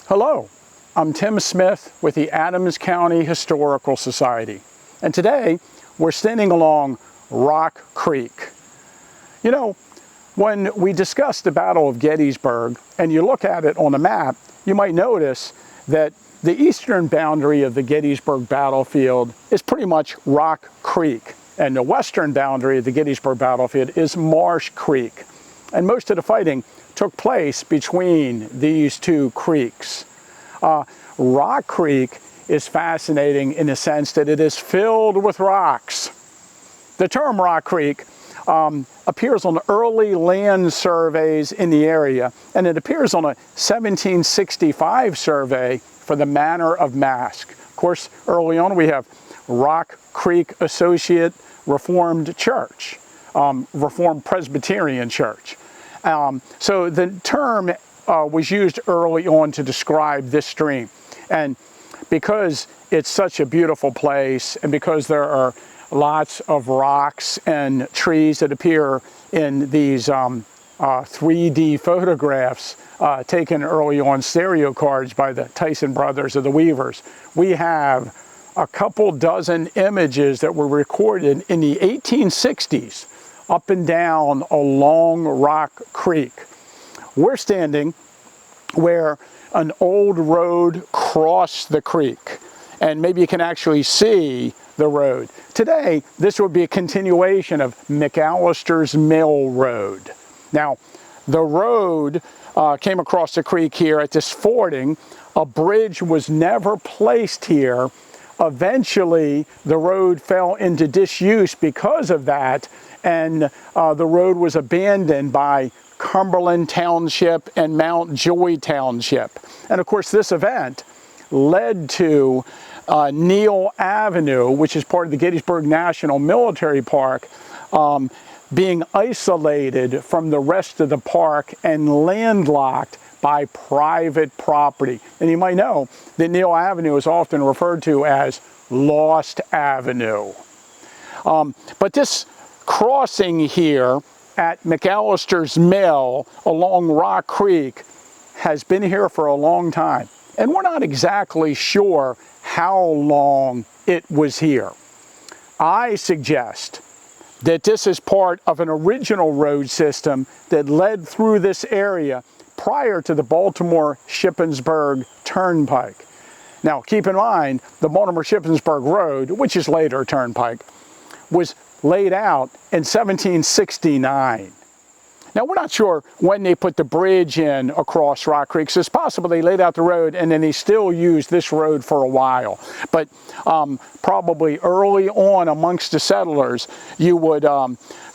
Hello, I'm Tim Smith with the Adams County Historical Society, and today we're standing along Rock Creek. You know, when we discuss the Battle of Gettysburg and you look at it on a map, you might notice that the eastern boundary of the Gettysburg battlefield is pretty much Rock Creek, and the western boundary of the Gettysburg battlefield is Marsh Creek. And most of the fighting took place between these two creeks. Rock Creek is fascinating in the sense that it is filled with rocks. The term Rock Creek appears on early land surveys in the area, and it appears on a 1765 survey for the Manor of Mask. Of course, early on we have Rock Creek Associate Reformed Church, Reformed Presbyterian Church. So the term was used early on to describe this stream. And because it's such a beautiful place, and because there are lots of rocks and trees that appear in these 3D photographs taken early on stereo cards by the Tyson brothers of the Weavers, we have a couple dozen images that were recorded in the 1860s up and down along Rock Creek. We're standing where an old road crossed the creek, and maybe you can actually see the road. Today, this would be a continuation of McAllister's Mill Road. Now, the road came across the creek here at this fording. A bridge was never placed here. Eventually, the road fell into disuse because of that, and the road was abandoned by Cumberland Township and Mount Joy Township. And of course, this event led to Neal Avenue, which is part of the Gettysburg National Military Park, being isolated from the rest of the park and landlocked by private property. And you might know that Neal Avenue is often referred to as Lost Avenue. But this crossing here at McAllister's Mill along Rock Creek has been here for a long time. And we're not exactly sure how long it was here. I suggest that this is part of an original road system that led through this area prior to the Baltimore-Shippensburg Turnpike. Now, keep in mind, the Baltimore-Shippensburg Road, which is later Turnpike, was laid out in 1769. Now, we're not sure when they put the bridge in across Rock Creek, so it's possible they laid out the road and then they still used this road for a while. But probably early on amongst the settlers, you would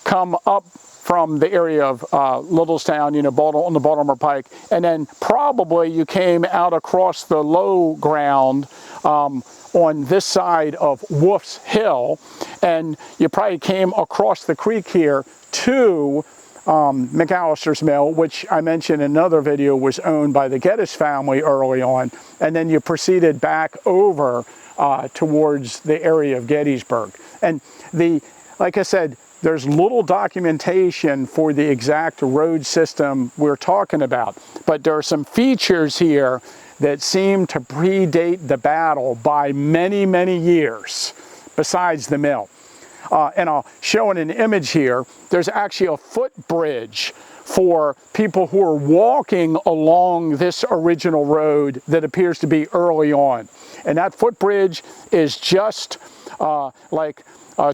come up from the area of Littlestown, you know, on the Baltimore Pike, and then probably you came out across the low ground on this side of Wolf's Hill, and you probably came across the creek here to McAllister's Mill, which I mentioned in another video was owned by the Geddes family early on, and then you proceeded back over towards the area of Gettysburg. And like I said, there's little documentation for the exact road system we're talking about, but there are some features here that seem to predate the battle by many, many years besides the mill. And I'll show in an image here, there's actually a footbridge for people who are walking along this original road that appears to be early on. And that footbridge is just like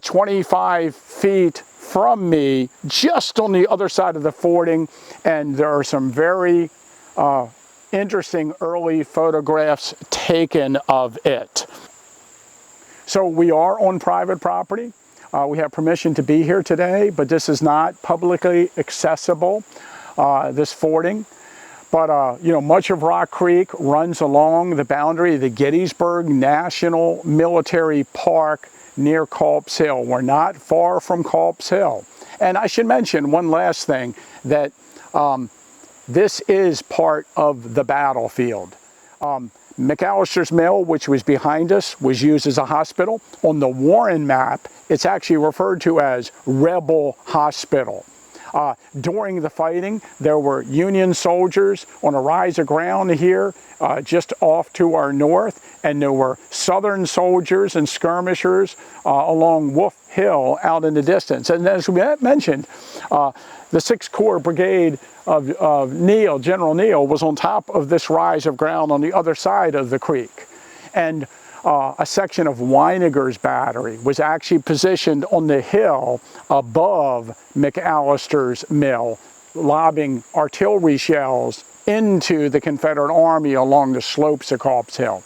25 feet from me, just on the other side of the fording, and there are some very interesting early photographs taken of it. So we are on private property. We have permission to be here today, but this is not publicly accessible, this fording. But you know, much of Rock Creek runs along the boundary of the Gettysburg National Military Park near Culp's Hill. We're not far from Culp's Hill. And I should mention one last thing, that this is part of the battlefield. McAllister's Mill, which was behind us, was used as a hospital. On the Warren map, it's actually referred to as Rebel Hospital. During the fighting, there were Union soldiers on a rise of ground here just off to our north, and there were Southern soldiers and skirmishers along Wolf Hill out in the distance. And as we mentioned, the 6th Corps Brigade of Neal, General Neal, was on top of this rise of ground on the other side of the creek. And a section of Weiniger's battery was actually positioned on the hill above McAllister's mill, lobbing artillery shells into the Confederate Army along the slopes of Copp's Hill.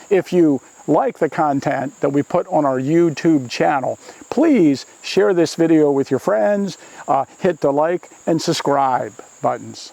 If you like the content that we put on our YouTube channel, please share this video with your friends, hit the like and subscribe buttons.